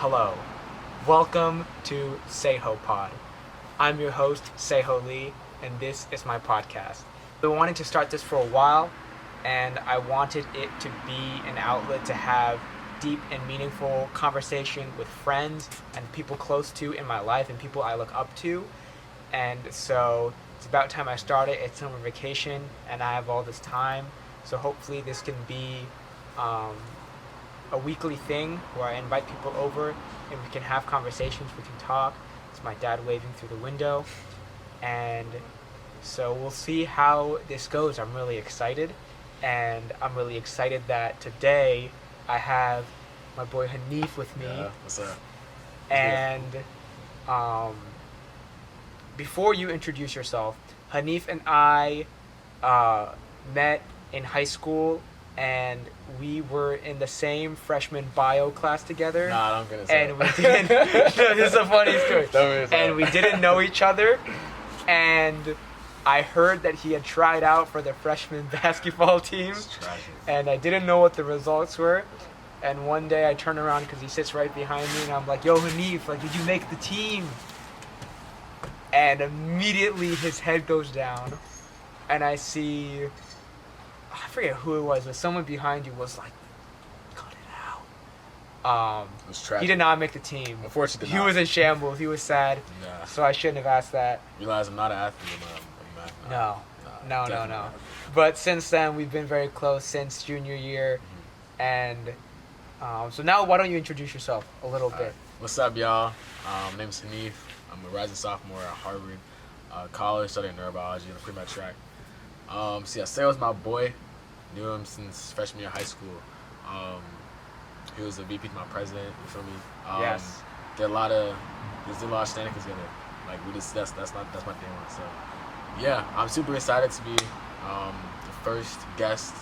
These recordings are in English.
Hello. Welcome to SehoPod. I'm your host, Seho Lee, and this is my podcast. I've been wanting to start this for a while, and I wanted it to be an outlet to have deep and meaningful conversation with friends and people close to in my life and people I look up to. And so it's about time I started. It's summer vacation, and I have all this time. So hopefully this can be a weekly thing where I invite people over and we can have conversations, we can talk. It's my dad waving through the window. And so we'll see how this goes. I'm really excited. And I'm really excited that today I have my boy Hanif with me. Yeah, what's up? And before you introduce yourself, Hanif and I met in high school, and we were in the same freshman bio class together. Nah, I'm gonna say. And we didn't. No, this is a funny story. And we didn't know each other, and I heard that he had tried out for the freshman basketball team, and I didn't know what the results were. And one day I turn around because he sits right behind me, and I'm like, "Yo, Hanif, like, did you make the team?" And immediately his head goes down, and I see, I forget who it was, but someone behind you was like, "Cut it out." It was tragic. He did not make the team. Unfortunately, he was in shambles. He was sad. Nah. So I shouldn't have asked that. Realize I'm not an athlete. No. Definitely not. But since then, we've been very close since junior year, and so now why don't you introduce yourself a little bit? Right. What's up, y'all? My name's Hanif. I'm a rising sophomore at Harvard College, studying neurobiology and pre-med track. Say was my boy. Knew him since freshman year of high school. He was the VP to my president. You feel me? Yes. Did a lot of shenanigans together. Like we just that's my thing. So yeah, I'm super excited to be the first guest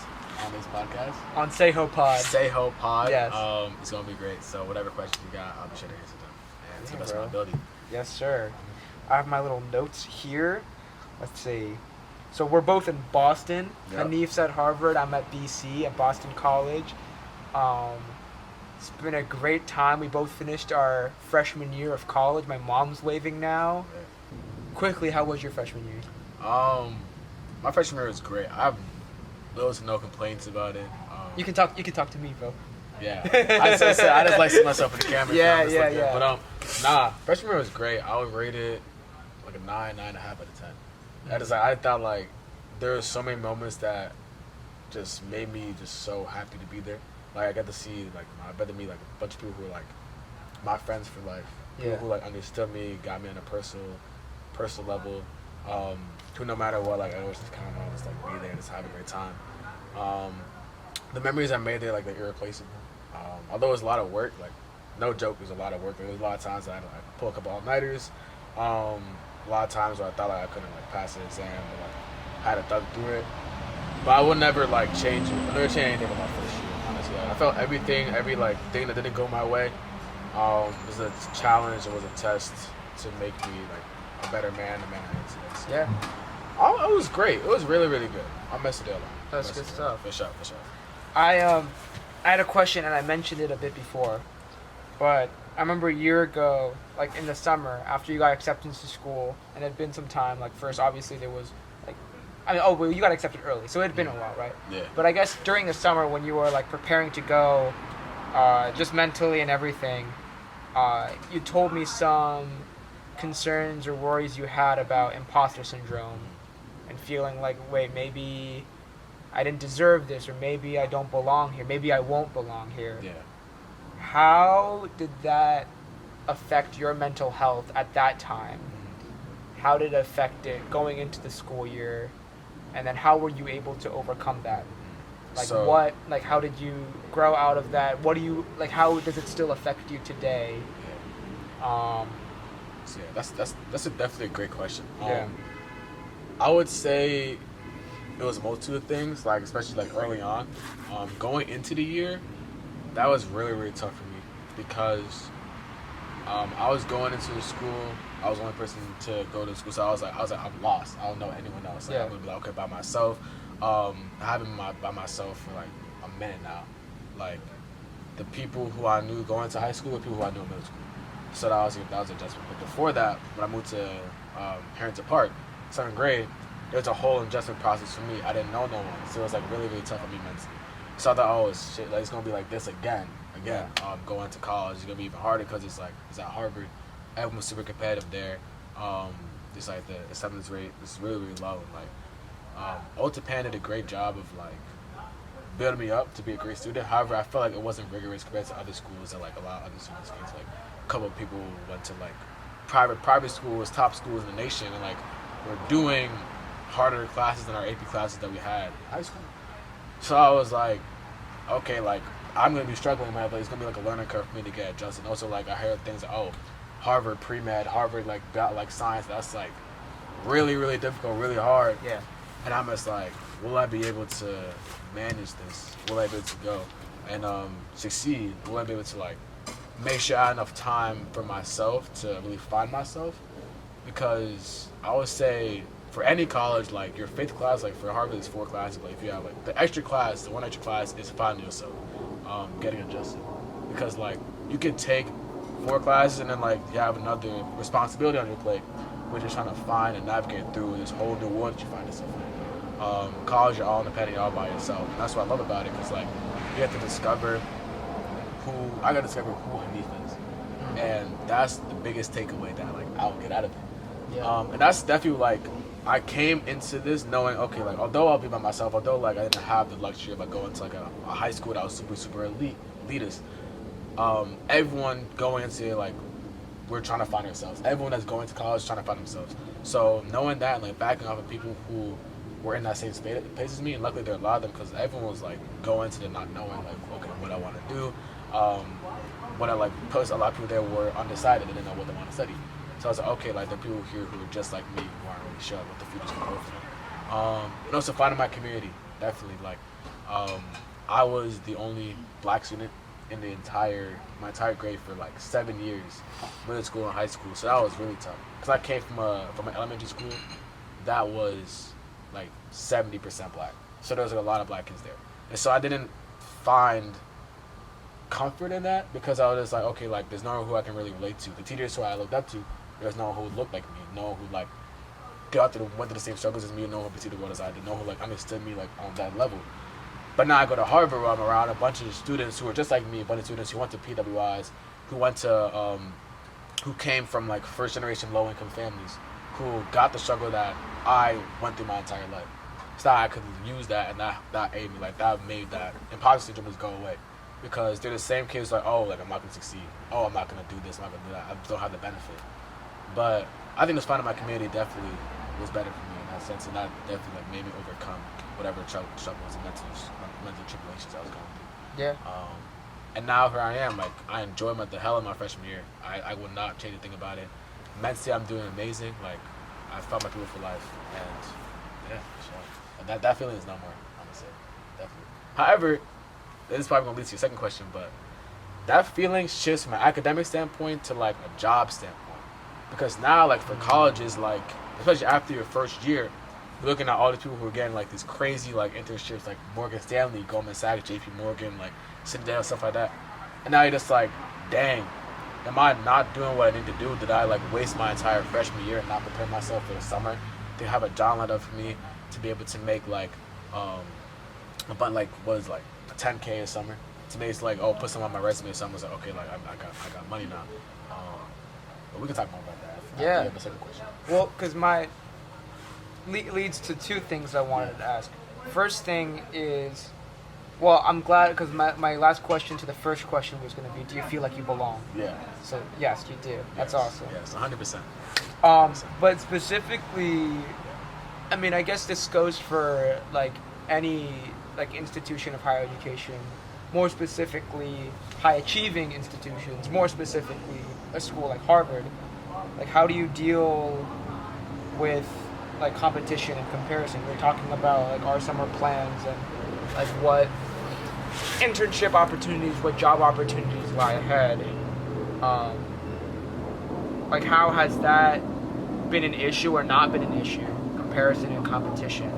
on this podcast. On SehoPod. SehoPod. Yes. It's gonna be great. So whatever questions you got, I'll be sure to answer them. And to the best of bro. my ability. Yes, sir. I have my little notes here. Let's see. So we're both in Boston. Yep. Hanif's at Harvard. I'm at BC at Boston College. It's been a great time. We both finished our freshman year of college. My mom's waving now. Yeah. Quickly, how was your freshman year? My freshman year was great. I have little to no complaints about it. You can talk to me, bro. Yeah. I just like seeing myself in the camera. Yeah. But freshman year was great. I would rate it like a 9.5 out of 10. I thought like there were so many moments that just made me just so happy to be there. Like I got to see I got to meet like a bunch of people who were like my friends for life. People who like understood me, got me on a personal level. Who no matter what, like I always just kind of just like be there and just have a great time. The memories I made there, like they're irreplaceable. Although it was a lot of work, like no joke, it was a lot of work. There was a lot of times I had to like pull a couple all-nighters. A lot of times where I thought like I couldn't like pass the exam, but like I had to thug through it. But I would never like change it. I never changed anything about my first year, honestly. I felt every like thing that didn't go my way was a challenge. It was a test to make me like a better man, the man I am today. So, Yeah. it was great. It was really, really good. I messed it a lot. That's good stuff. For sure. I had a question, and I mentioned it a bit before, but I remember a year ago, like in the summer, after you got acceptance to school, and it had been some time, like first obviously there was, you got accepted early, so it had been a while, right? Yeah. But I guess during the summer when you were like preparing to go, just mentally and everything, you told me some concerns or worries you had about impostor syndrome, and feeling like, wait, maybe I didn't deserve this, or maybe I don't belong here, maybe I won't belong here. Yeah. How did that affect your mental health at that time? How did it affect it going into the school year? And then how were you able to overcome that? How did you grow out of that? How does it still affect you today? Yeah. That's definitely a great question. Yeah. I would say it was a multitude of things, like especially like early on. Going into the year, that was really, really tough for me because I was going into the school. I was the only person to go to school, so I was like, I'm lost. I don't know anyone else. Like, I'm gonna be like, okay, by myself. I haven't been by myself for like a minute now. Like the people who I knew going to high school with people who I knew in middle school. So that was an adjustment. But before that, when I moved to Harrington Park, 7th grade, there was a whole adjustment process for me. I didn't know no one, so it was like really, really tough for me mentally. So I thought, oh shit, like, it's gonna be like this again. Going to college is gonna be even harder because it's at Harvard. Everyone was super competitive there. Just like the acceptance rate was really, really low. Ultipan did a great job of like building me up to be a great student. However, I felt like it wasn't rigorous compared to other schools that like a lot of other students came to. Like a couple of people went to like private schools, top schools in the nation, and like were doing harder classes than our AP classes that we had in high school. So I was like, okay, like I'm gonna be struggling, man, but it's gonna be like a learning curve for me to get adjusted. Also, like I heard things like, oh, Harvard pre-med, Harvard like got like science, that's like really, really difficult, really hard. Yeah. And I'm just like, will I be able to manage this? Will I be able to go and succeed? Will I be able to like make sure I have enough time for myself to really find myself? Because I would say for any college, like your 5th class, like for Harvard, it's 4 classes. But if you have like the one extra class is finding yourself, getting adjusted. Because like you could take 4 classes and then like you have another responsibility on your plate, which is trying to find and navigate through this whole new world that you find yourself in. College, you're all independent, you're all by yourself. And that's what I love about it, because like you have to discover I got to discover who Hanif is. And that's the biggest takeaway that like I'll get out of it. Yeah. And that's definitely like, I came into this knowing, okay, like although I'll be by myself, although like I didn't have the luxury of like going to like a high school that was super, super elitist, everyone going into like, we're trying to find ourselves. Everyone that's going to college is trying to find themselves. So knowing that and like backing off of people who were in that same space as me, and luckily there are a lot of them, because everyone was like going to it not knowing like, okay, what I want to do. When I like post, a lot of people there were undecided, they didn't know what they want to study. So I was like, okay, like the people here who are just like me, who aren't really sure what the future's gonna hold for them. And also finding my community, definitely. Like, I was the only black student in my entire grade for like 7 years, middle school and high school. So that was really tough, because I came from an elementary school that was like 70% black. So there was like a lot of black kids there, and so I didn't find comfort in that, because I was just like, okay, like there's no one who I can really relate to. The teachers who I looked up to, there's no one who looked like me, no one who like went through the same struggles as me, no one who perceived the world as I did, no one who like understood me like on that level. But now I go to Harvard, where I'm around a bunch of students who are just like me, a bunch of students who went to PWIs, who came from like first generation low income families, who got the struggle that I went through my entire life. So that I could use that, and that aided me, like that made that imposter syndrome just go away. Because they're the same kids like, oh, like I'm not gonna succeed. Oh, I'm not gonna do this, I'm not gonna do that. I don't have the benefit. But I think just finding my community definitely was better for me in that sense, and that definitely like made me overcome whatever struggles and mental tribulations I was going through. Yeah. And now here I am, like I enjoy the hell of my freshman year. I would not change a thing about it. Mentally, I'm doing amazing. Like I found my people for life, and yeah, sure. And that feeling is no more, I'm gonna say, definitely. However, this is probably gonna lead to your second question, but that feeling shifts from an academic standpoint to like a job standpoint. Because now, like for colleges, like especially after your first year, you're looking at all the people who are getting like these crazy like internships, like Morgan Stanley, Goldman Sachs, JP Morgan, like Citadel, stuff like that. And now you're just like, dang, am I not doing what I need to do? Did I like waste my entire freshman year and not prepare myself for the summer to have a job lined up for me to be able to make like about like what is like 10K a summer to make like, oh, put some on my resume. So I was like, okay, like I got money now. But we can talk more about that. Yeah. I have a second question. Well, because my leads to 2 things I wanted to ask. First thing is, well, I'm glad, because my last question to the first question was going to be, do you feel like you belong? Yeah. So yes, you do. That's awesome. Yes, 100%. But specifically, I mean, I guess this goes for like any like institution of higher education, more specifically high achieving institutions, more specifically a school like Harvard. Like, how do you deal with like competition and comparison? We're talking about like our summer plans and like what internship opportunities, what job opportunities lie ahead. Like, how has that been an issue or not been an issue? Comparison and competition.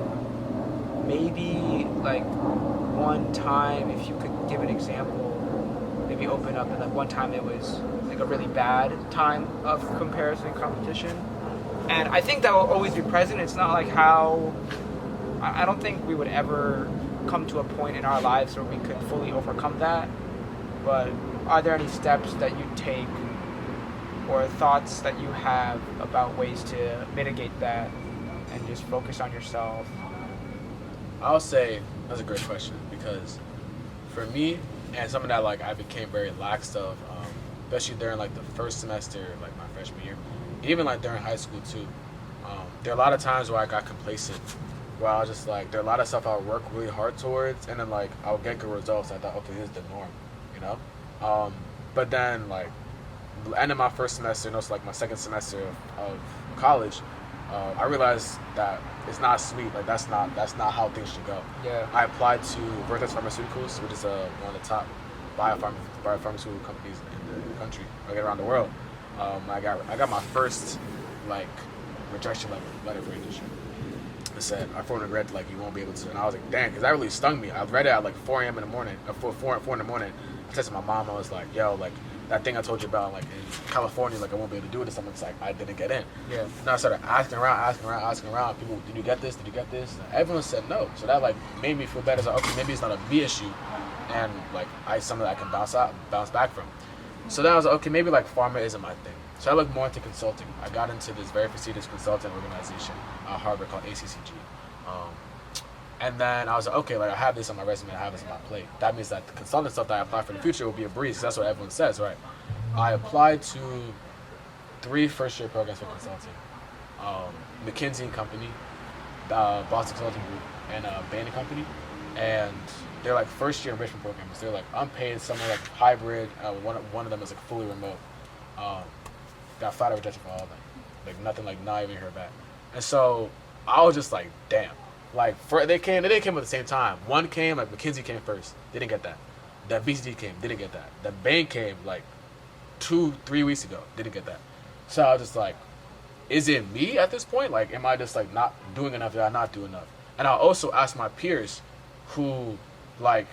Maybe like one time, if you could give an example maybe open up, and like one time it was like a really bad time of comparison and competition. And I think that will always be present. It's not like how I don't think we would ever come to a point in our lives where we could fully overcome that. But are there any steps that you take or thoughts that you have about ways to mitigate that and just focus on yourself? I'll say that's a great question, because for me, and something that like I became very lax of, especially during like the first semester, like my freshman year, even like during high school too. There are a lot of times where I got complacent, where I was just like, there are a lot of stuff I would work really hard towards, and then like I would get good results. I thought, okay, this is the norm, you know. But then like the end of my first semester, and also like my second semester of college, I realized that it's not sweet. Like that's not how things should go. Yeah. I applied to Vertex Pharmaceuticals, which is one of the top biopharmaceutical companies in the country, like around the world. I got my first like rejection letter for industry. It said, I phoned regret, like you won't be able to, and I was like, dang, because that really stung me. I read it at like 4 a.m. in the morning, 4 in the morning. I texted my mom. I was like, yo, like that thing I told you about, like in California, like I won't be able to do it. And someone's like, I didn't get in. Yeah. And I started asking around. People, did you get this? Did you get this? And everyone said no. So that like made me feel better. It's like, okay, maybe it's not a me issue, and like something that I can bounce back from. So then I was like, okay, maybe like pharma isn't my thing. So I looked more into consulting. I got into this very prestigious consulting organization at Harvard called ACCG. And then I was like, okay, like I have this on my resume, I have this on my plate. That means that the consulting stuff that I apply for in the future will be a breeze. That's what everyone says, right? I applied to 3 first-year programs for consulting. McKinsey and Company, Boston Consulting Group, and Bain and Company. And they're like first-year enrichment programs. They're like unpaid, some are like hybrid. One of them is like fully remote. Got flat out rejection for all of them. Like nothing, like not even heard back. And so I was just like, damn. Like they didn't come at the same time. One came, like McKinsey came first, didn't get that. Then BCG came, didn't get that. Then Bain came like 2-3 weeks ago, didn't get that. So I was just like, is it me at this point? Like, am I just like not doing enough? Did I not do enough? And I also asked my peers, who like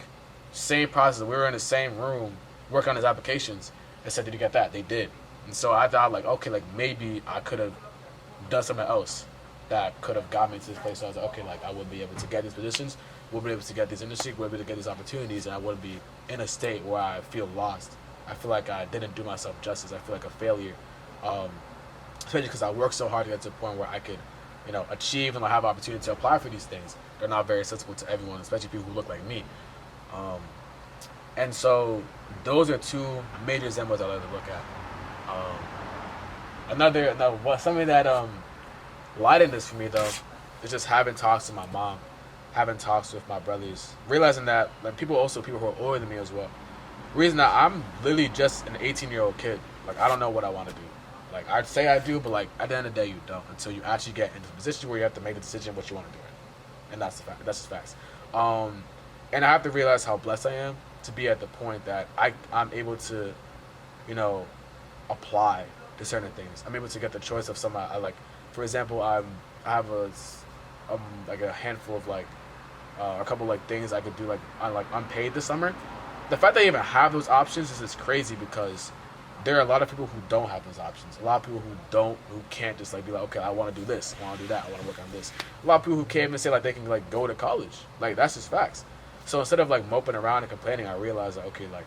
same process. We were in the same room, working on his applications, and said, did you get that? They did. And so I thought like, okay, like maybe I could have done something else that could have got me to this place. So I was like, okay, like I would be able to get these positions, we'll be able to get these industries, we'll be able to get these opportunities, and I wouldn't be in a state where I feel lost. I feel like I didn't do myself justice. I feel like a failure, especially because I worked so hard to get to a point where I could, you know, achieve and have opportunity to apply for these things. They're not very accessible to everyone, especially people who look like me. And so those are 2 major examples I like to look at. Something that lightened this for me though is just having talks with my mom, having talks with my brothers, realizing that like people who are older than me as well. Reason that I'm literally just an 18-year-old kid. Like I don't know what I want to do. Like I'd say I do, but like at the end of the day you don't until you actually get into the position where you have to make the decision what you want to do. And that's the fact. That's just facts. And I have to realize how blessed I am to be at the point that I'm able to, you know, apply to certain things. I'm able to get the choice of some I like. For example, I have like a handful of like a couple like things I could do like unpaid this summer. The fact that I even have those options is just crazy, because there are a lot of people who don't have those options. A lot of people who can't just like be like, okay, I want to do this, I want to do that, I want to work on this. A lot of people who can't even say like they can like go to college. Like that's just facts. So instead of like moping around and complaining, I realized that okay, like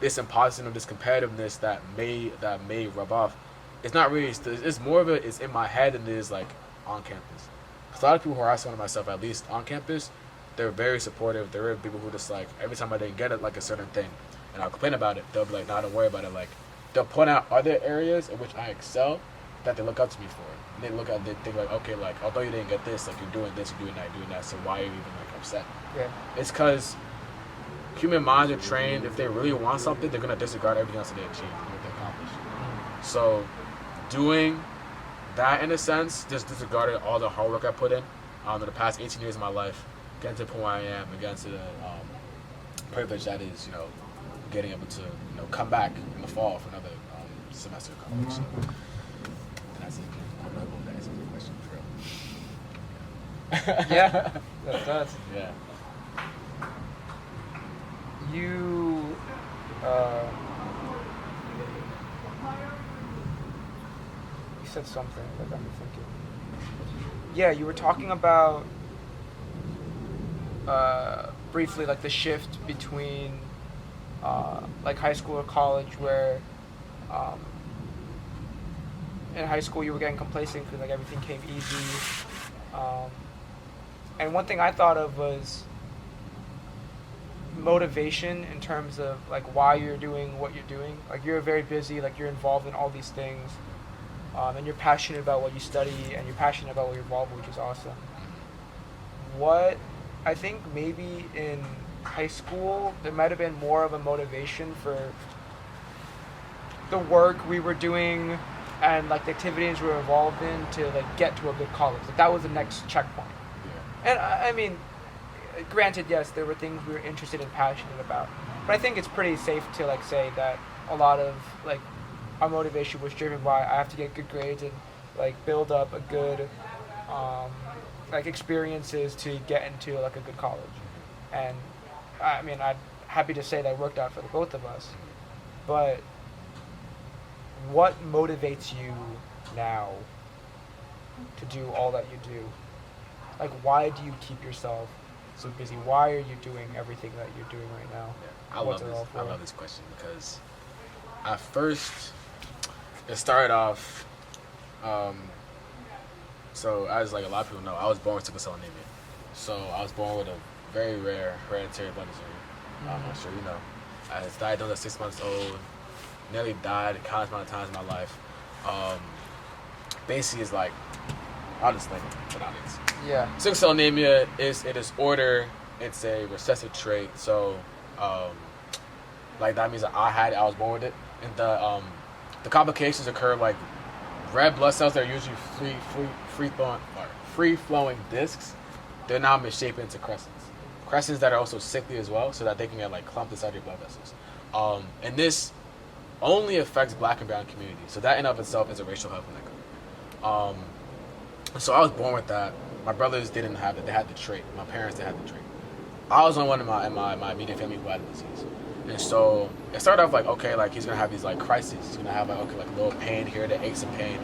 this imposter, this competitiveness that may rub off. It's not really. It's more of it's in my head than it is like on campus. Because a lot of people who I surround myself, at least on campus, they're very supportive. There are people who just like every time I didn't get it like a certain thing, and I'll complain about it, they'll be like, "No, don't worry about it." Like they'll point out other areas in which I excel that they look up to me for. And they think like, okay, like although you didn't get this, like you're doing this, you're doing that. So why are you even like upset? Yeah. It's because human minds are trained. If they really want something, they're gonna disregard everything else that they achieve, what they accomplish. So doing that, in a sense, just disregarded all the hard work I put in the past 18 years of my life, getting to the point where I am, and getting to the privilege that is, you know, getting able to, you know, come back in the fall for another semester of college. So that's it. I don't know if that answers the question for real. Yeah, that does. Yeah. You Uh, you said something that got me thinking. Yeah, you were talking about briefly like the shift between like high school or college, where um, in high school you were getting complacent because like everything came easy. Um, and one thing I thought of was motivation in terms of like why you're doing what you're doing. Like you're very busy, like you're involved in all these things, and you're passionate about what you study and you're passionate about what you're involved with, which is awesome. What I think maybe in high school there might have been more of a motivation for the work we were doing and like the activities we were involved in to like get to a good college. Like that was the next checkpoint. Yeah. And I mean, granted, yes, there were things we were interested and passionate about, but I think it's pretty safe to like say that a lot of like our motivation was driven by I have to get good grades and like build up a good like experiences to get into like a good college. And I mean, I'm happy to say that worked out for the both of us. But what motivates you now to do all that you do? Like, why do you keep yourself so busy? Why are you doing everything that you're doing right now? Yeah, I love this question because at first it started off. So as like a lot of people know, I was born with sickle cell anemia. So I was born with a very rare hereditary blood disorder. I'm sure you know. I was diagnosed at 6 months old. Nearly died a countless amount of times in my life. Basically, it's like I'll just explain it without it. Yeah. Sickle cell anemia is a disorder. It's a recessive trait. So, like that means that I had it. I was born with it. And the complications occur like red blood cells that are usually free flowing discs. They're now misshapen into crescents. Crescents that are also sickly as well, so that they can get like clumped inside your blood vessels. And this only affects black and brown communities. So that in of itself is a racial health inequity. So I was born with that. My brothers didn't have it. They had the trait. My parents, they had the trait. I was the one in my immediate family who had the disease. And so it started off like, okay, like he's going to have these like crises. He's going to have like, okay, like a little pain here, the aches and pain.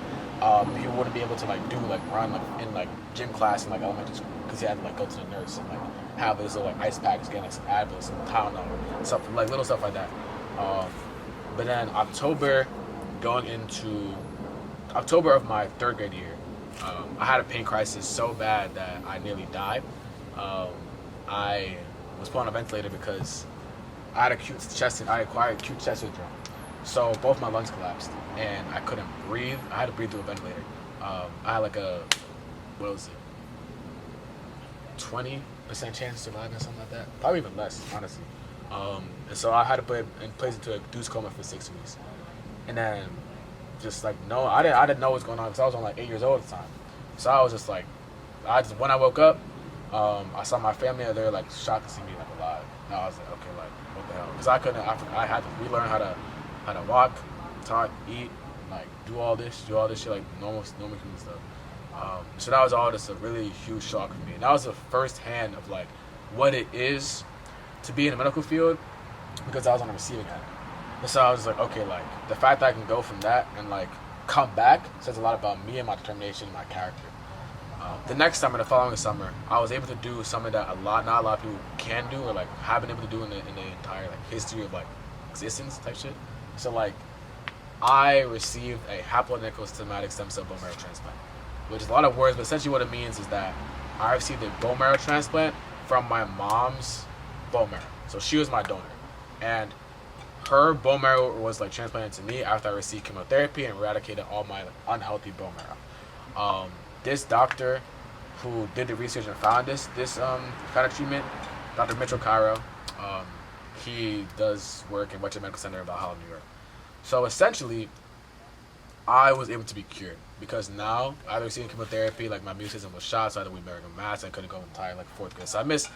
He wouldn't be able to like do like run like in like gym class in like elementary school because he had to like go to the nurse and like have this little like ice pack, just get like some Advil, some Tylenol, something like little stuff like that. But then October of my third grade year, I had a pain crisis so bad that I nearly died. I was put on a ventilator because I acquired acute chest syndrome. So both my lungs collapsed and I couldn't breathe. I had to breathe through a ventilator. I had like a, 20% chance of surviving or something like that. Probably even less, honestly. And so I had to put in place into a induced coma for 6 weeks. And then just like, no, I didn't know what was going on because I was only like 8 years old at the time. So I was just like, when I woke up, I saw my family and they were like shocked to see me like alive. And I was like, okay, like what the hell? Because I had to relearn how to walk, talk, eat, like do all this shit like normal human stuff. So that was all just a really huge shock for me. And that was the first hand of like what it is to be in the medical field because I was on the receiving end. And so I was like, okay, like the fact that I can go from that and like come back says a lot about me and my determination and my character. The next summer, the following summer, I was able to do something that not a lot of people can do or like have been able to do in the entire like history of like existence type shit. So like I received a haploidentical stem cell bone marrow transplant, which is a lot of words, but essentially what it means is that I received a bone marrow transplant from my mom's bone marrow. So she was my donor, and her bone marrow was like transplanted to me after I received chemotherapy and eradicated all my like, unhealthy bone marrow. This doctor who did the research and found this kind of treatment, Dr. Mitchell Cairo, he does work in Western Medical Center in Valhalla, New York. So essentially, I was able to be cured because now I was receiving chemotherapy, like my immune system was shot, so I had to wear wearing a mask. I couldn't go entire like fourth grade. So I missed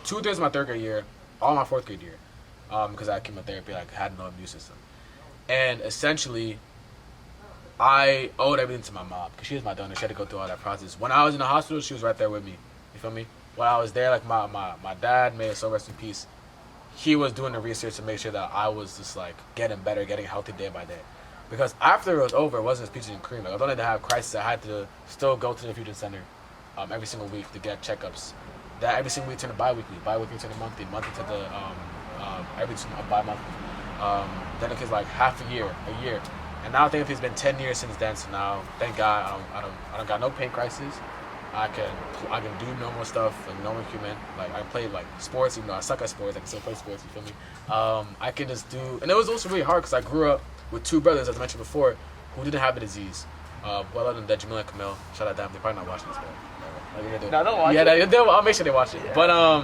2 thirds of my third grade year, all my fourth grade year, because I had chemotherapy, like had no immune system. And essentially, I owed everything to my mom because she was my donor. She had to go through all that process. When I was in the hospital, she was right there with me. You feel me? When I was there, like my dad, may his soul rest in peace, he was doing the research to make sure that I was just like getting better, getting healthy day by day. Because after it was over, it wasn't peaches and cream. Like, although I didn't have crisis, I had to still go to the infusion center every single week to get checkups. That every single week turned to bi-weekly turned to monthly to the every bi-monthly. Then it was like half a year. And now I think it's been 10 years since then. So now, thank God, I don't got no pain crisis. I can do normal stuff, like normal human. Like I play like sports, even though I suck at sports, I can still play sports. You feel me? I can just do, and it was also really hard because I grew up with two brothers, as I mentioned before, who didn't have the disease. Well, other than that, Jamil and Camille, shout out to them. They're probably not watching this, but no, don't watch it. Yeah, I'll make sure they watch it. Yeah. But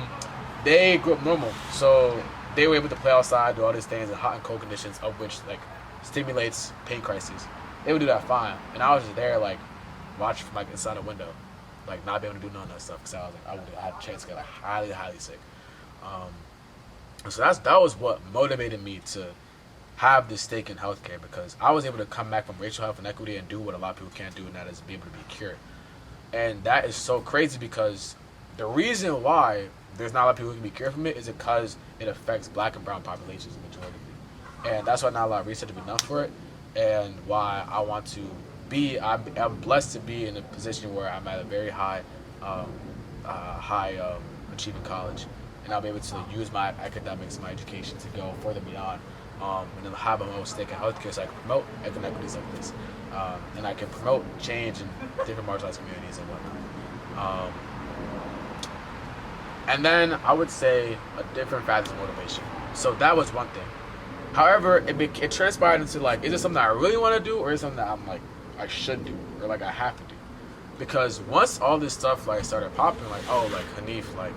they grew up normal, so they were able to play outside, do all these things in hot and cold conditions, of which like stimulates pain crises. They would do that fine, and I was just there like watching from like inside a window, like not being able to do none of that stuff because I was like I had a chance to get like highly sick. So that was what motivated me to have this stake in healthcare, because I was able to come back from racial health inequity and do what a lot of people can't do, and that is be able to be cured. And that is so crazy because the reason why there's not a lot of people who can be cured from it is because it affects black and brown populations majority. And that's why not a lot of research has been done for it, and why I want to be, I'm blessed to be in a position where I'm at a very high achieving college, and I'll be able to use my academics, my education to go further beyond, and then have a more stake in healthcare so I can promote inequities like this, and I can promote change in different marginalized communities and whatnot. And then I would say a different factor of motivation. So that was one thing. However, it transpired into like, is it something I really want to do, or is it something that I'm like, I should do, or like I have to do? Because once all this stuff like started popping, like, oh, like Hanif, like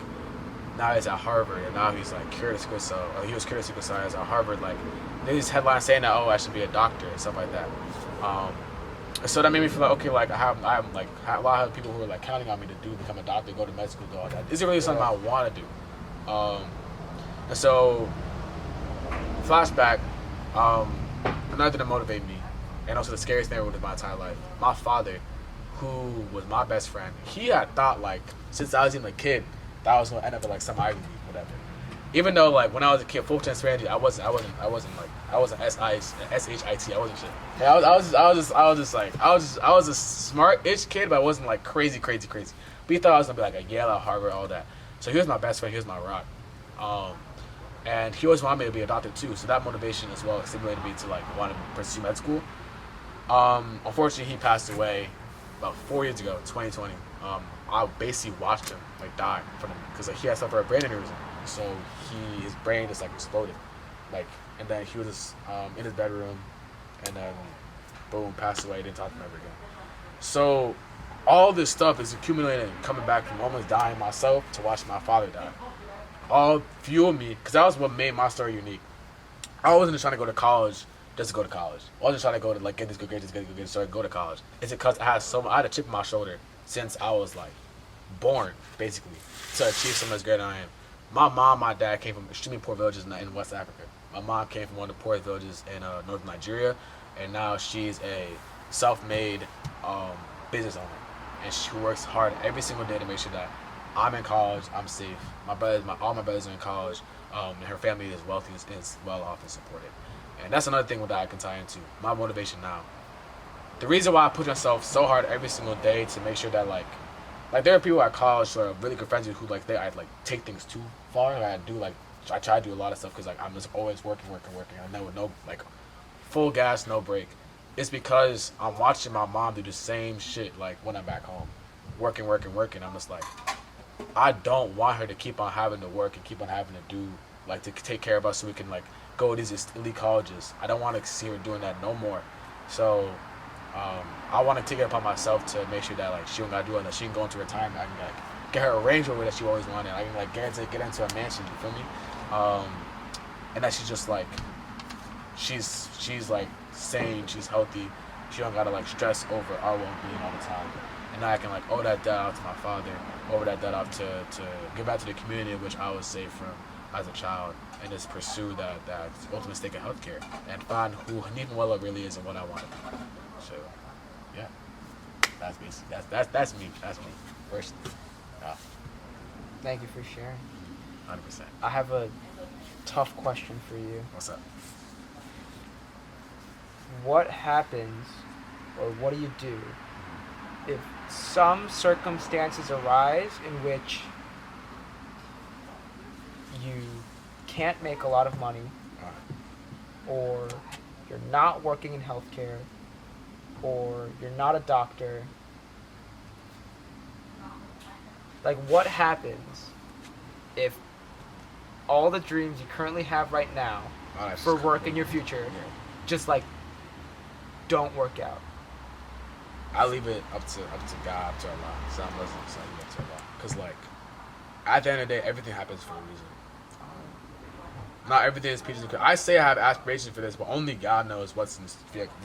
now he's at Harvard, and now he's like cured of sickle cell, or he was cured of sickle cell at Harvard, like there's these headlines saying that, oh, I should be a doctor and stuff like that. So that made me feel like, okay, like I'm like a lot of people who are like counting on me to become a doctor, go to med school, do all that. Is it really something I want to do? And so, flashback, another thing that motivated me, and also the scariest thing with my entire life, my father, who was my best friend, he had thought like since I was even a kid that I was gonna end up at like some Ivy League, whatever. Even though like when I was a kid, full transparency, I wasn't SHIT, I wasn't shit. Yeah, I was a smart-ish kid, but I wasn't like crazy. But he thought I was gonna be like a Yale, at Harvard, all that. So he was my best friend, he was my rock. And he always wanted me to be a doctor too, so that motivation as well stimulated me to like want to pursue med school. Unfortunately, he passed away about 4 years ago, 2020. I basically watched him like die from him because like, he had suffered a brain aneurysm, so his brain just like exploded, like, and then he was just, in his bedroom, and then boom, passed away. Didn't talk to him ever again. So all this stuff is accumulating, coming back from almost dying myself to watching my father die. All fueled me, because that was what made my story unique. I wasn't just trying to go to college just to go to college. I wasn't trying to go to like get this good grades, so I could go to college. It's because I had a chip on my shoulder since I was like born, basically, to achieve something as great as I am. My mom, my dad came from extremely poor villages in West Africa. My mom came from one of the poorest villages in northern Nigeria, and now she's a self-made business owner, and she works hard every single day to make sure that I'm in college, I'm safe. All my brothers are in college, and her family is wealthy, is well off and supported. And that's another thing that I can tie into my motivation now. The reason why I push myself so hard every single day to make sure that like there are people at college who are really good friends with who like I like take things too far. Like, I try to do a lot of stuff because like I'm just always working. I know no like full gas, no break. It's because I'm watching my mom do the same shit like when I'm back home, working. I'm just like, I don't want her to keep on having to work and keep on having to do like to take care of us so we can like go to these elite colleges. I don't want to see her doing that no more. So I want to take it upon myself to make sure that like she don't gotta do it, that she can go into retirement. I can like get her a Range Rover that she always wanted. I can like get into a mansion. You feel me? And that she's just like she's like sane, she's healthy. She don't gotta like stress over our well-being all the time. And now I can like owe that debt out to my father, owe that debt out to give back to the community in which I was saved from as a child, and just pursue that ultimate stake in healthcare and find who Hanif Mouehla really is and what I want to be. So, yeah, that's basically that's me. That's me personally. Thank you for sharing. 100%. I have a tough question for you. What's up? What happens, or what do you do, if some circumstances arise in which you can't make a lot of money, or you're not working in healthcare, or you're not a doctor? Like, what happens if all the dreams you currently have right now for work in your future just like don't work out? I leave it up to God, up to Allah. So I'm Muslim, so I leave it up to Allah. Because, like, at the end of the day, everything happens for a reason. Not everything is peaches and cream. I say I have aspirations for this, but only God knows what's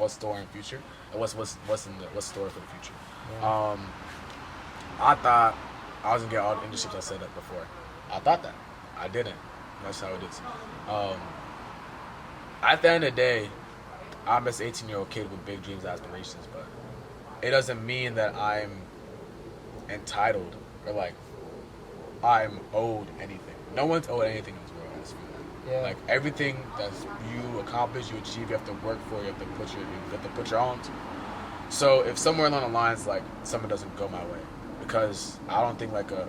store in the future and what's store for the future. Yeah. I thought I was gonna get all the internships I said that before. I thought that. I didn't. That's how it is. At the end of the day, I'm this 18-year-old kid with big dreams and aspirations, but it doesn't mean that I'm entitled or like I'm owed anything. No one's owed anything in this world. I just feel that. Yeah. Like everything that you accomplish, you achieve, you have to work for. You have to put your own. So if somewhere along the lines like something doesn't go my way, because I don't think like a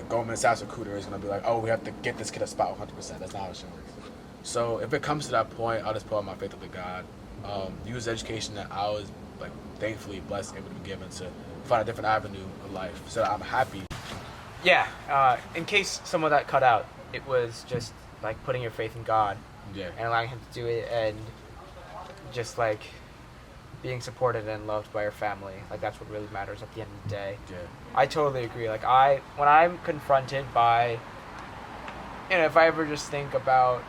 Goldman Sachs recruiter is gonna be like, oh, we have to get this kid a spot 100%. That's not how it should work. So if it comes to that point, I'll just put my faith up to God. Use the education that I was like thankfully blessed able to be given to find a different avenue of life, so that I'm happy. Yeah. In case some of that cut out, it was just like putting your faith in God. Yeah. And allowing Him to do it, and just like being supported and loved by your family. Like that's what really matters at the end of the day. Yeah. I totally agree. Like when I'm confronted by, if I ever just think about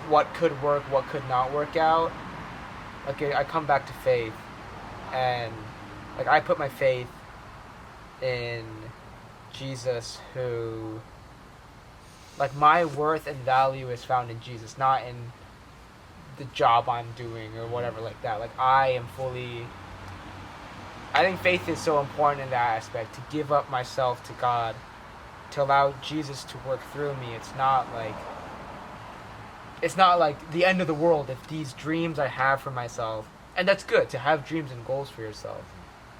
what could work, what could not work out, like I come back to faith, and like I put my faith in Jesus, who, like, my worth and value is found in Jesus, not in the job I'm doing or whatever like that. Like I think faith is so important in that aspect, to give up myself to God, to allow Jesus to work through me. It's not like the end of the world if these dreams I have for myself, and that's good to have dreams and goals for yourself,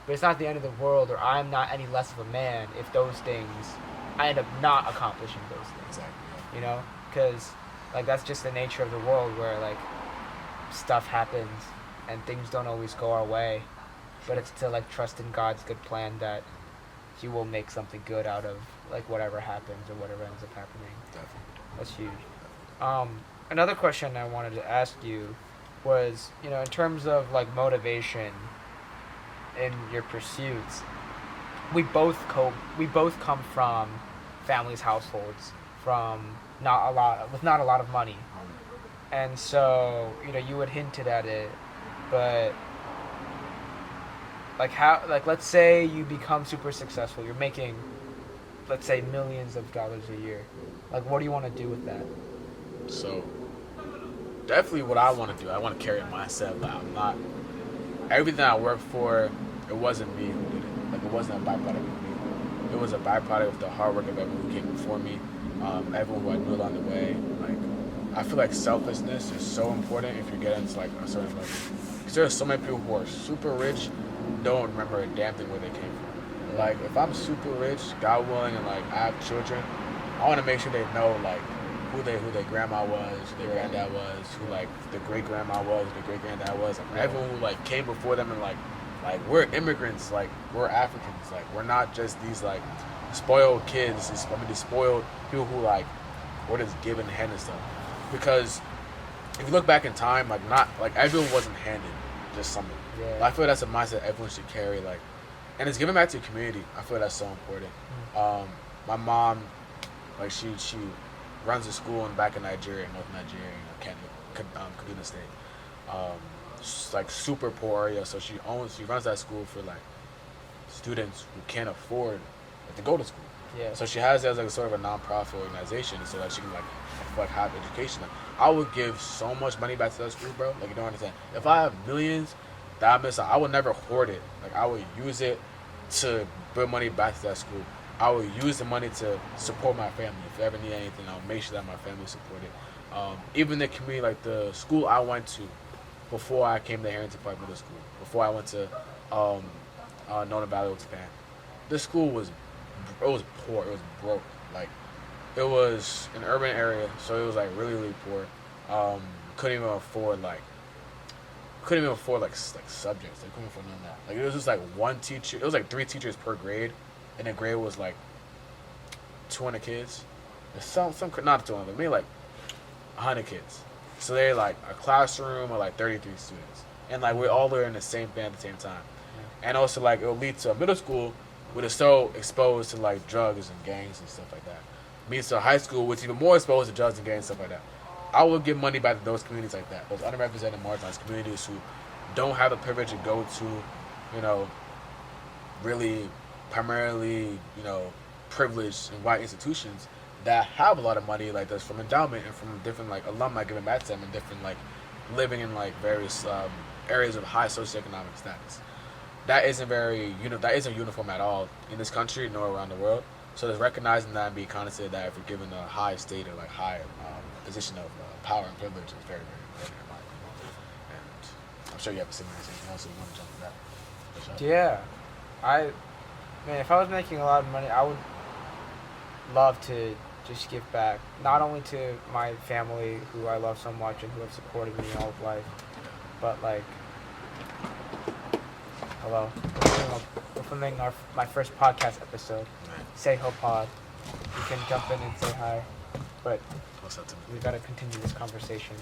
but it's not the end of the world, or I'm not any less of a man if those things, I end up not accomplishing those things. Exactly. Because like that's just the nature of the world, where like stuff happens and things don't always go our way, but it's to like trust in God's good plan that He will make something good out of like whatever happens or whatever ends up happening. Definitely. That's huge. Another question I wanted to ask you was, in terms of like motivation in your pursuits, we both come from families, households from not a lot of money. And so, you had hinted at it, but like let's say you become super successful, you're making, let's say, millions of dollars a year. Like, what do you want to do with that? So, definitely what I want to do, I want to carry it myself. Like, I'm not, everything I work for, it wasn't me who did it. Like, it wasn't a byproduct of me. It was a byproduct of the hard work of everyone who came before me, everyone who I knew along the way. Like, I feel like selflessness is so important if you're getting to like a certain level. Because there are so many people who are super rich, don't remember a damn thing where they came from. Like, if I'm super rich, God willing, and like I have children, I want to make sure they know like who their grandma was, who their granddad was, who like the great grandma was, who the great granddad was. Like, everyone who like came before them, and like we're immigrants, like we're Africans, like we're not just these like spoiled kids. These spoiled people who like were just given hand and stuff. Because if you look back in time, like not like everyone wasn't handed just something. Yeah. I feel that's a mindset everyone should carry. Like, and it's giving back to your community. I feel that's so important. My mom, like she runs a school back in Nigeria, North Nigeria, Kaduna State. It's like super poor area, so she runs that school for like students who can't afford to go to school. Yeah. So she has it as like a sort of a non-profit organization, so that she can like have education. Like, I would give so much money back to that school, bro. Like, you don't understand. If I have millions that I miss, I would never hoard it. Like, I would use it to put money back to that school. I would use the money to support my family. If I ever need anything, I'll make sure that my family is supported. Even the community, like the school I went to before I came to Harrington Park Middle School, before I went to Nona Valley Japan, this school was poor. It was broke. Like it was an urban area, so it was like really really poor. Couldn't even afford like subjects. They couldn't afford none of that. Like it was just like one teacher. It was like 3 teachers per grade, and the grade was like 200 kids. Some not 200, maybe like 100 kids. So they're like a classroom of like 33 students, and like we're all there in the same band at the same time. And also like it will lead to a middle school which is so exposed to like drugs and gangs and stuff like that. Means to a high school which is even more exposed to drugs and gangs and stuff like that. I would give money back to those communities like that, those underrepresented, marginalized communities who don't have the privilege to go to, really primarily, privileged and white institutions that have a lot of money like this from endowment and from different like alumni giving back to them and different like living in like various areas of high socioeconomic status. That isn't that isn't uniform at all in this country nor around the world. So there's recognizing that and being cognizant that if you're given a high state or like high position of power and privilege is very, very important in my opinion. And I'm sure you have a similar thing else, so you want to jump to that. For sure. Yeah, if I was making a lot of money, I would love to just give back, not only to my family who I love so much and who have supported me all of life, but like, hello, we're filming my first podcast episode, SehoPod. You can jump in and say hi, but we gotta continue this conversation.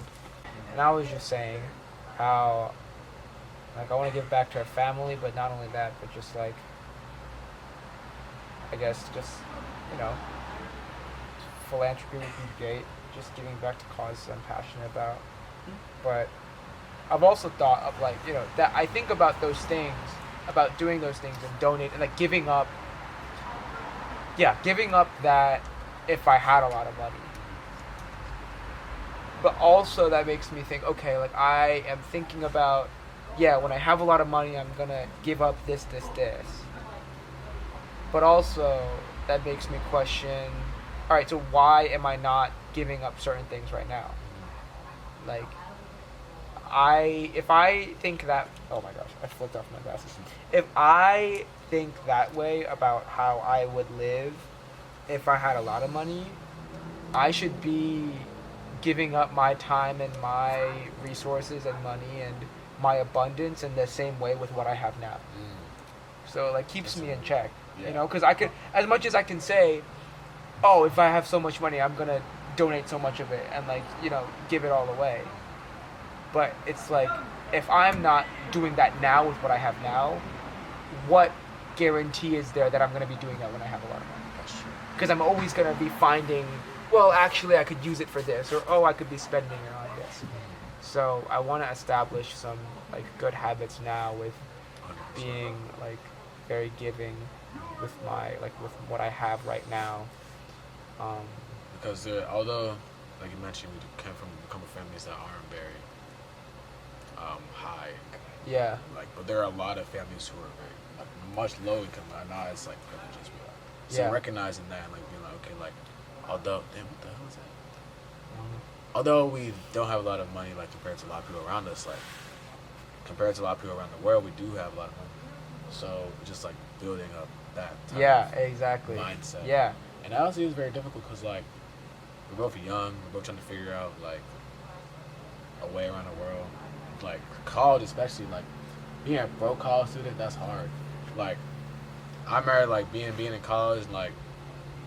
And I was just saying how, like, I want to give back to our family, but not only that, but just like, I guess just, philanthropy would be great, just giving back to causes I'm passionate about. But I've also thought of like, that I think about those things, about doing those things and donate and like giving up that if I had a lot of money. But also that makes me think, okay, like I am thinking about, when I have a lot of money, I'm gonna give up this. But also that makes me question, all right, so why am I not giving up certain things right now? Like, if I think that, oh my gosh, I flipped off my glasses. If I think that way about how I would live if I had a lot of money, I should be giving up my time and my resources and money and my abundance in the same way with what I have now. So it like keeps me in check, because I could, as much as I can say, oh, if I have so much money, I'm gonna donate so much of it and like, give it all away. But it's like, if I'm not doing that now with what I have now, what guarantee is there that I'm gonna be doing that when I have a lot of money? That's true. Because I'm always gonna be finding, well, actually I could use it for this, or oh, I could be spending it on this. So I want to establish some like good habits now with 100%. being like very giving with with what I have right now. Because although, like you mentioned, we come from families that aren't very high. Yeah. Like, but there are a lot of families who are very much low income, are not as like privileged as we are. So recognizing that and like being like, okay, like although what the hell is that? Although we don't have a lot of money, like compared to a lot of people around us, like compared to a lot of people around the world, we do have a lot of money. So just like building up that type of exactly mindset. Yeah. And honestly, it's very difficult because like we're both young, we're both trying to figure out like a way around the world. Like college, especially like being a broke college student, that's hard. Like I remember like being in college and like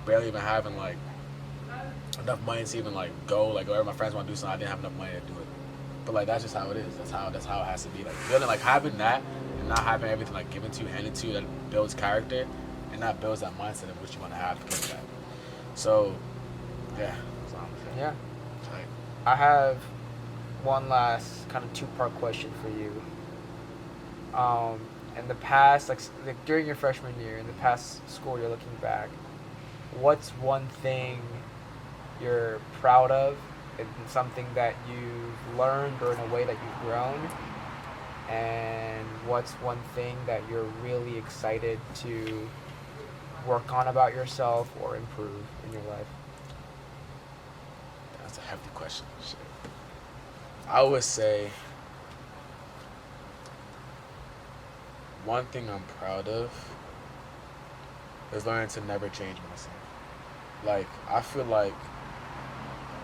barely even having like enough money to even like go like wherever my friends want to do something. I didn't have enough money to do it. But like that's just how it is. That's how it has to be. Like building like having that and not having everything like given to you, handed to you, that builds character and that builds that mindset of what you want to have to get that. So yeah, that's all I'm saying. Yeah. Like, I have one last kind of two-part question for you. In the past, like during your freshman year, in the past school year, looking back, what's one thing you're proud of, and something that you've learned or in a way that you've grown, and what's one thing that you're really excited to work on about yourself or improve in your life? That's a hefty question. Shit. I would say one thing I'm proud of is learning to never change myself. Like, I feel like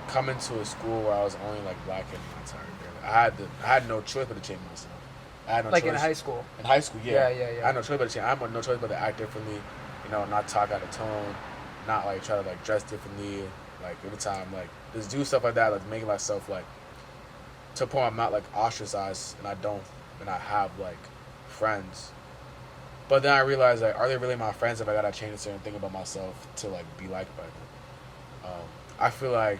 coming to a school where I was only like black in my entire year, I had no choice but to change myself. I had no Like choice. in high school? In high school, yeah. Yeah. I had no choice but to change. I had no choice but to act differently, not talk out of tone, not like try to like dress differently, like every time like just do stuff like that, like making myself like to a point I'm not like ostracized and I have like friends. But then I realized like, are they really my friends if I gotta change a certain thing about myself to like be liked by them? I feel like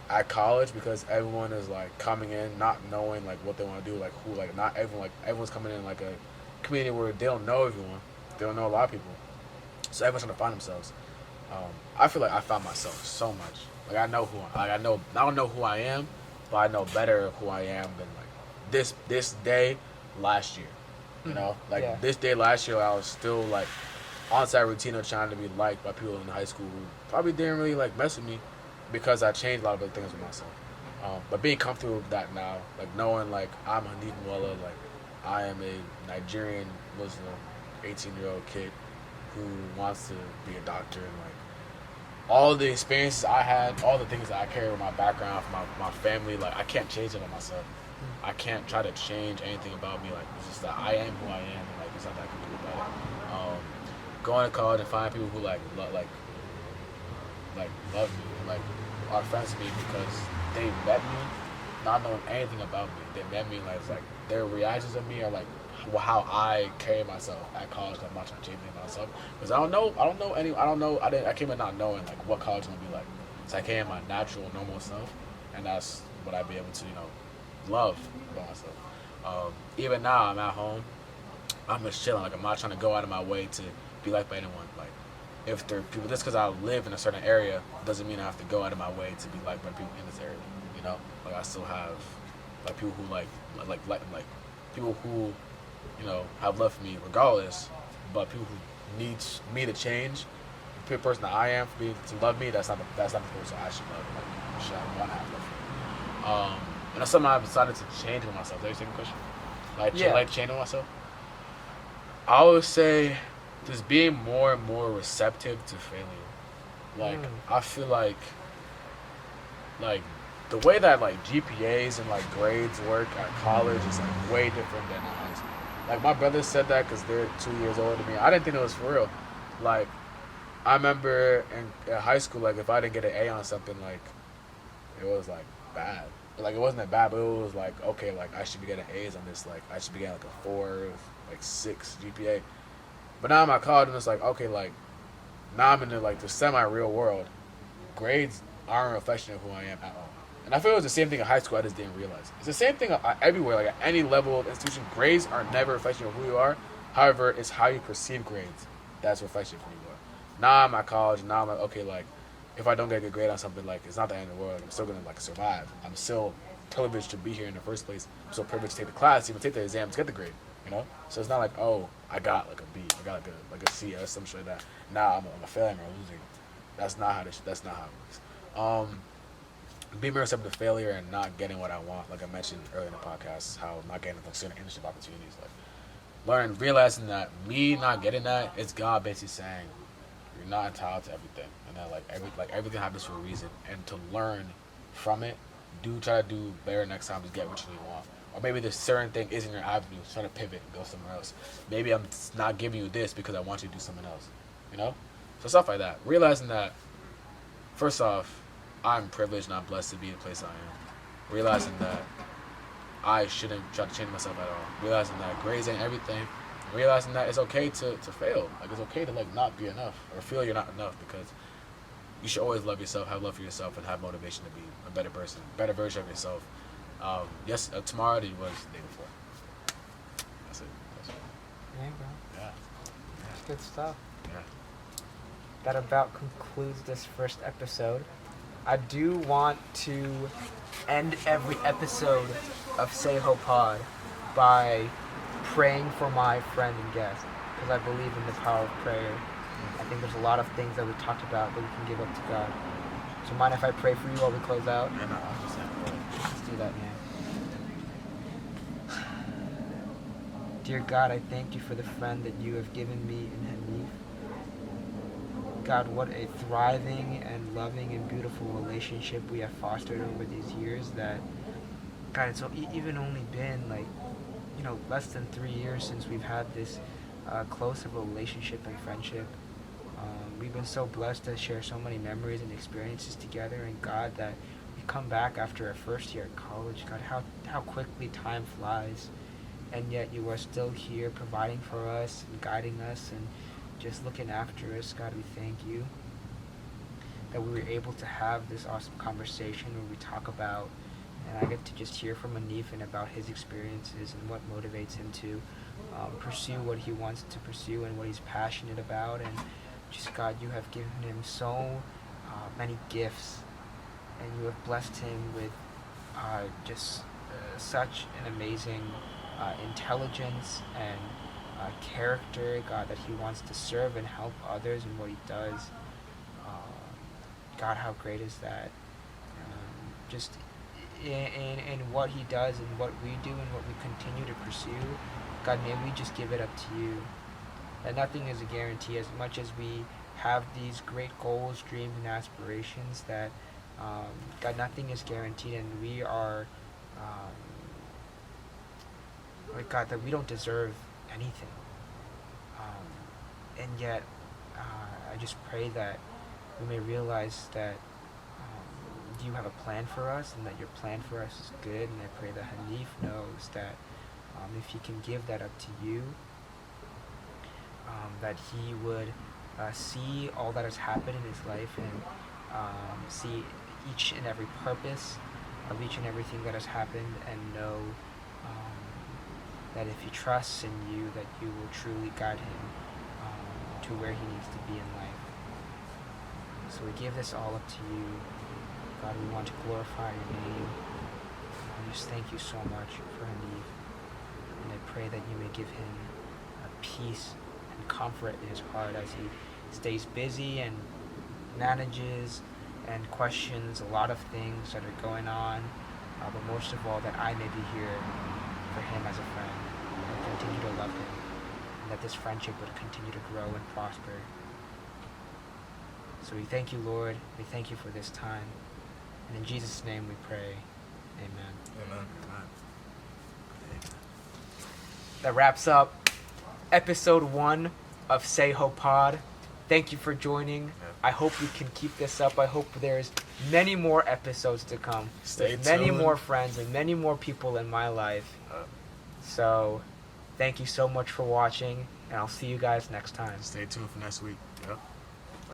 at college, because everyone is like coming in not knowing like what they want to do, like who, like not everyone, like everyone's coming in like a community where they don't know everyone, they don't know a lot of people, so everyone's trying to find themselves. I feel like I found myself so much. Like I know I don't know who I am, but I know better who I am than like this day last year. This day last year, I was still like on that routine of trying to be liked by people in high school who probably didn't really like mess with me because I changed a lot of other things with myself. But being comfortable with that now, like knowing like I'm Hanif Mouehla, like I am a Nigerian Muslim 18-year-old kid who wants to be a doctor, and like all the experiences I had, all the things that I carry with my background, from my family, like I can't change it on myself. I can't try to change anything about me. Like it's just that I am who I am, and like there's nothing I can do about it. Going to college and finding people who like love me, like are friends with me because they met me, not knowing anything about me. They met me like it's like their reactions of me are like how I carry myself at college. I'm not trying to change anything myself because I came in not knowing like what college is gonna be like. So I came in my natural, normal self, and that's what I'd be able to love about myself. Even now, I'm at home. I'm just chilling. Like I'm not trying to go out of my way to be liked by anyone. Like if there are people, just because I live in a certain area doesn't mean I have to go out of my way to be liked by people in this area. Like I still have like people who like people who have love for me regardless. But people who need me to change, the person that I am to love me, that's not the person I should love. Like should I want to have love for me. And that's something I've decided to change with myself. Is that your second question? Like changing myself? I would say just being more and more receptive to failure. Like I feel like the way that like GPAs and like grades work at college is like way different than in high school. Like my brothers said that because they're 2 years older than me. I didn't think it was for real. Like I remember in high school, like if I didn't get an A on something, like it was like bad. Like it wasn't that bad, but it was like okay, like I should be getting A's on this. Like I should be getting like a 4, like 6 GPA. But now I'm at college and it's like okay, like now I'm in the semi-real world. Grades aren't a reflection of who I am at all. And I feel it was the same thing in high school. I just didn't realize it's the same thing everywhere. Like at any level of institution, grades are never a reflection of who you are. However, it's how you perceive grades that's a reflection of who you are. Now I'm at college. Now I'm like okay, like. If I don't get a good grade on something, like it's not the end of the world. I'm still gonna like survive. I'm still privileged to be here in the first place. I'm still privileged to take the class, even take the exam to get the grade. So it's not like I got like a B, I got like a C or some shit like that. Now I'm a failure or losing. That's not how it works. Being more receptive to failure and not getting what I want, like I mentioned earlier in the podcast, how I'm not getting like certain internship opportunities, like realizing that me not getting that, it's God basically saying you're not entitled to everything. That like everything happens for a reason, and to learn from it, try to do better next time to get what you really want. Or maybe this certain thing isn't your avenue, so try to pivot and go somewhere else. Maybe I'm not giving you this because I want you to do something else. So stuff like that. Realizing that first off, I'm privileged and I'm blessed to be in the place I am. Realizing that I shouldn't try to change myself at all. Realizing that grades ain't everything. Realizing that it's okay to fail. Like it's okay to like not be enough or feel you're not enough, because you should always love yourself, have love for yourself, and have motivation to be a better person, better version of yourself. Tomorrow was the day before. That's it. Yeah, bro. Yeah. That's good stuff. Yeah. That about concludes this first episode. I do want to end every episode of SehoPod by praying for my friend and guest, because I believe in the power of prayer. I think there's a lot of things that we talked about that we can give up to God. So mind if I pray for you while we close out? And I'll just have to Let's do that, man. Dear God, I thank you for the friend that you have given me in Hanif. God, what a thriving and loving and beautiful relationship we have fostered over these years that, God, it's even only been like, less than 3 years since we've had this close of a relationship and friendship. We've been so blessed to share so many memories and experiences together, and God, that we come back after our first year at college. God, how quickly time flies, and yet you are still here providing for us and guiding us and just looking after us. God, we thank you that we were able to have this awesome conversation where we talk about, and I get to just hear from Hanif and about his experiences and what motivates him to pursue what he wants to pursue and what he's passionate about. And just, God, you have given him so many gifts, and you have blessed him with such an amazing intelligence and character, God, that he wants to serve and help others in what he does. God, how great is that? Just in what he does and what we do and what we continue to pursue, God, may we just give it up to you. That nothing is a guarantee. As much as we have these great goals, dreams, and aspirations, that God, nothing is guaranteed, and we are like, God, that we don't deserve anything. And yet, I just pray that we may realize that you have a plan for us, and that your plan for us is good. And I pray that Hanif knows that if he can give that up to you, that he would see all that has happened in his life, and see each and every purpose of each and everything that has happened, and know that if he trusts in you, that you will truly guide him to where he needs to be in life. So we give this all up to you. God, we want to glorify your name. I just thank you so much for Hanif, and I pray that you may give him a peace and comfort in his heart as he stays busy and manages and questions a lot of things that are going on, but most of all, that I may be here for him as a friend and continue to love him, and that this friendship would continue to grow and prosper. So we thank you, Lord. We thank you for this time. And in Jesus' name we pray. Amen. Amen. That wraps up episode 1 of SehoPod. Thank you for joining. I hope we can keep this up. I hope there's many more episodes to come. Stay There's many tuned. more friends and many more people in my life. So thank you so much for watching, and I'll see you guys next time. Stay tuned for next week. Yep.